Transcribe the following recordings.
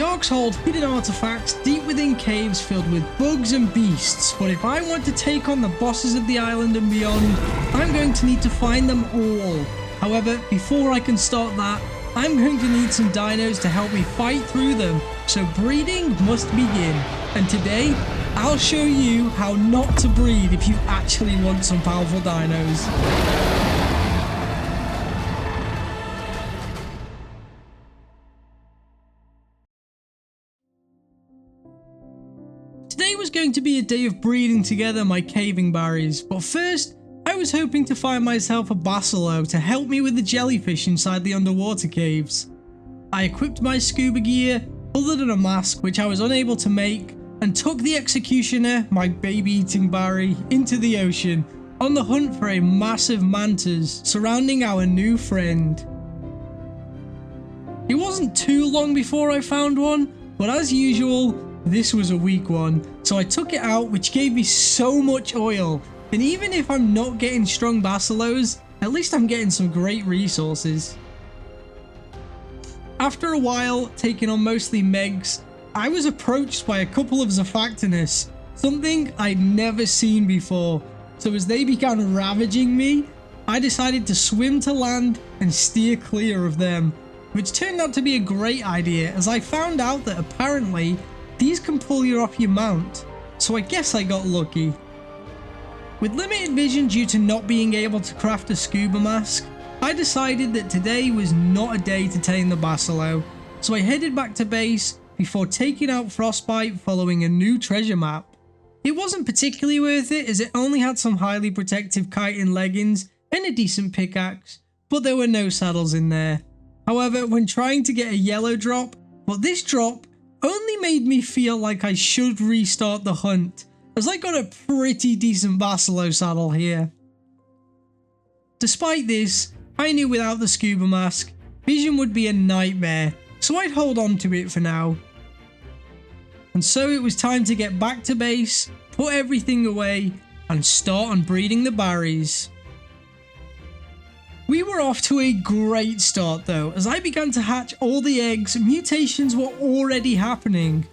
Sharks hold hidden artifacts deep within caves filled with bugs and beasts, but if I want to take on the bosses of the island and beyond, I'm going to need to find them all. However, before I can start that, I'm going to need some dinos to help me fight through them, so breeding must begin. And today, I'll show you how not to breed if you actually want some powerful dinos. Today was going to be a day of breeding together my caving barries, but first, I was hoping to find myself a basilo to help me with the jellyfish inside the underwater caves. I equipped my scuba gear, other than a mask which I was unable to make, and took the executioner, my baby eating barry, into the ocean on the hunt for a massive mantis surrounding our new friend. It wasn't too long before I found one, but as usual, this was a weak one, so I took it out, which gave me so much oil, and even if I'm not getting strong basilos, at least I'm getting some great resources. After a while, taking on mostly Megs, I was approached by a couple of Zafactinus, something I'd never seen before, so as they began ravaging me, I decided to swim to land and steer clear of them, which turned out to be a great idea as I found out that apparently these can pull you off your mount, so I guess I got lucky. With limited vision due to not being able to craft a scuba mask, I decided that today was not a day to tame the basilo, so I headed back to base before taking out Frostbite following a new treasure map. It wasn't particularly worth it as it only had some highly protective chitin leggings and a decent pickaxe, but there were no saddles in there. However, when trying to get a yellow drop, but this drop only made me feel like I should restart the hunt, as I got a pretty decent basilo saddle here. Despite this, I knew without the scuba mask, vision would be a nightmare, so I'd hold on to it for now. And so it was time to get back to base, put everything away, and start on breeding the barries. We were off to a great start though, as I began to hatch all the eggs, mutations were already happening.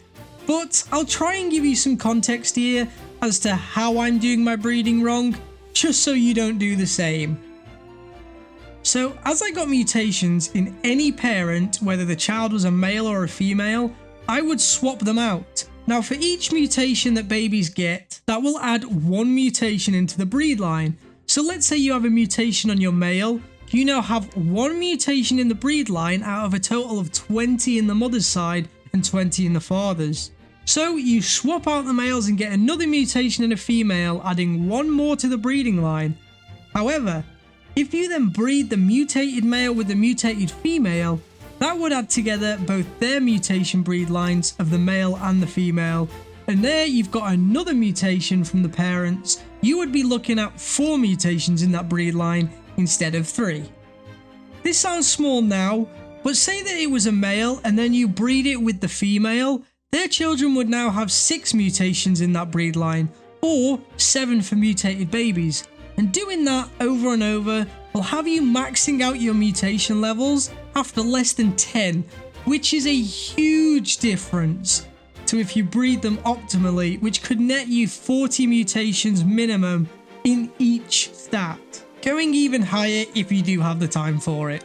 But I'll try and give you some context here as to how I'm doing my breeding wrong, just so you don't do the same. So as I got mutations in any parent, whether the child was a male or a female, I would swap them out. Now for each mutation that babies get, that will add one mutation into the breed line. So let's say you have a mutation on your male, you now have one mutation in the breed line out of a total of 20 in the mother's side and 20 in the father's. So you swap out the males and get another mutation in a female, adding one more to the breeding line. However, if you then breed the mutated male with the mutated female, that would add together both their mutation breed lines of the male and the female, and there you've got another mutation from the parents. You would be looking at 4 mutations in that breed line instead of 3. This sounds small now, but say that it was a male and then you breed it with the female, their children would now have 6 mutations in that breed line, or 7 for mutated babies, and doing that over and over will have you maxing out your mutation levels after less than 10, which is a huge difference to if you breed them optimally, which could net you 40 mutations minimum in each stat, going even higher if you do have the time for it.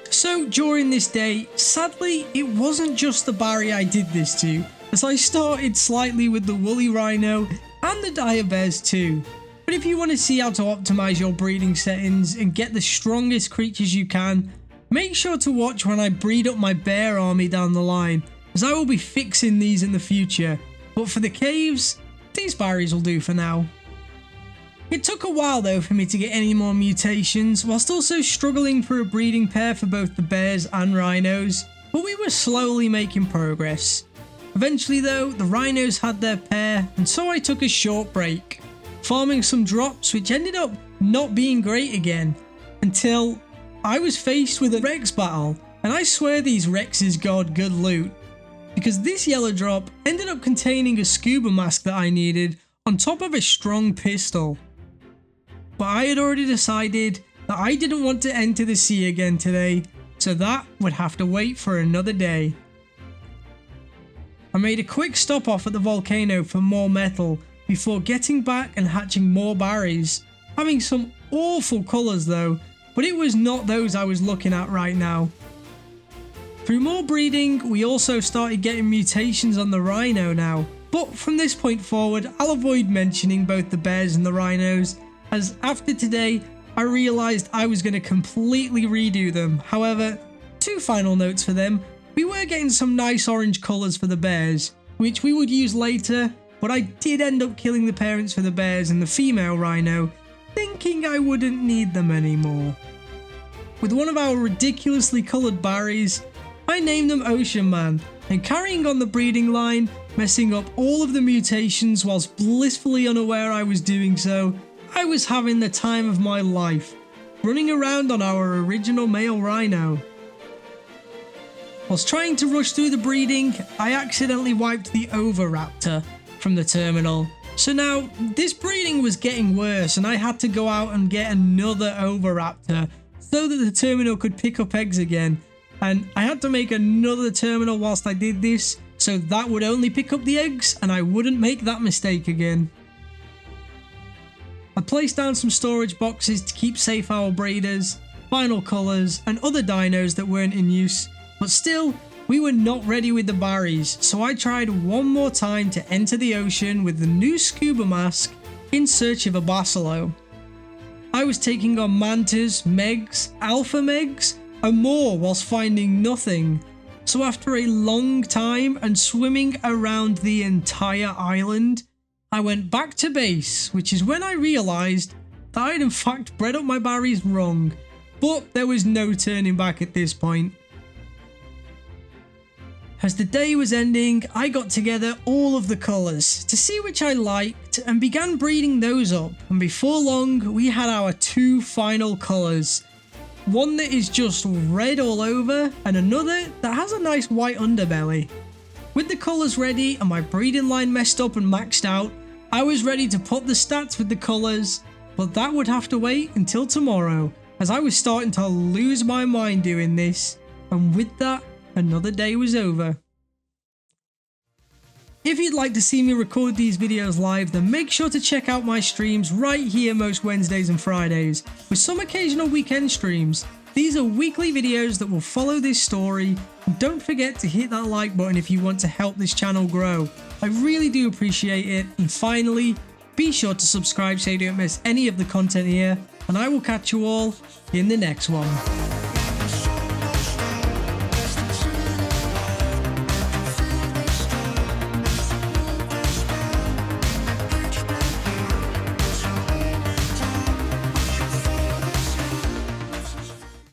So during this day, sadly it wasn't just the barry I did this to, as I started slightly with the woolly rhino and the dire bears too. But if you want to see how to optimize your breeding settings and get the strongest creatures you can, make sure to watch when I breed up my bear army down the line, as I will be fixing these in the future, but for the caves, these barries will do for now. It took a while though for me to get any more mutations, whilst also struggling for a breeding pair for both the bears and rhinos, but we were slowly making progress. Eventually though, the rhinos had their pair, and so I took a short break, farming some drops which ended up not being great again, until I was faced with a Rex battle, and I swear these Rexes got good loot, because this yellow drop ended up containing a scuba mask that I needed on top of a strong pistol. But I had already decided that I didn't want to enter the sea again today, so that would have to wait for another day. I made a quick stop off at the volcano for more metal before getting back and hatching more berries. Having some awful colours though, but it was not those I was looking at right now. Through more breeding, we also started getting mutations on the rhino now, but from this point forward I'll avoid mentioning both the bears and the rhinos, as after today I realised I was going to completely redo them. However, two final notes for them. We were getting some nice orange colours for the bears, which we would use later, but I did end up killing the parents for the bears and the female rhino, thinking I wouldn't need them anymore. With one of our ridiculously coloured berries, I named them Ocean Man, and carrying on the breeding line, messing up all of the mutations whilst blissfully unaware I was doing so, I was having the time of my life, running around on our original male rhino. Whilst trying to rush through the breeding, I accidentally wiped the Oviraptor from the terminal. So now, this breeding was getting worse and I had to go out and get another Oviraptor so that the terminal could pick up eggs again. And I had to make another terminal whilst I did this, so that would only pick up the eggs and I wouldn't make that mistake again. I placed down some storage boxes to keep safe our breeders, final colours and other dinos that weren't in use. But still, we were not ready with the berries, so I tried one more time to enter the ocean with the new scuba mask in search of a bacillo. I was taking on mantas, megs, alpha megs, and more whilst finding nothing. So after a long time and swimming around the entire island, I went back to base, which is when I realised that I'd in fact bred up my berries wrong, but there was no turning back at this point. As the day was ending, I got together all of the colours to see which I liked and began breeding those up, and before long we had our two final colours. One that is just red all over and another that has a nice white underbelly. With the colours ready and my breeding line messed up and maxed out, I was ready to put the stats with the colours, but that would have to wait until tomorrow, as I was starting to lose my mind doing this, and with that, another day was over. If you'd like to see me record these videos live, then make sure to check out my streams right here most Wednesdays and Fridays, with some occasional weekend streams. These are weekly videos that will follow this story, and don't forget to hit that like button if you want to help this channel grow. I really do appreciate it, and finally, be sure to subscribe so you don't miss any of the content here, and I will catch you all in the next one.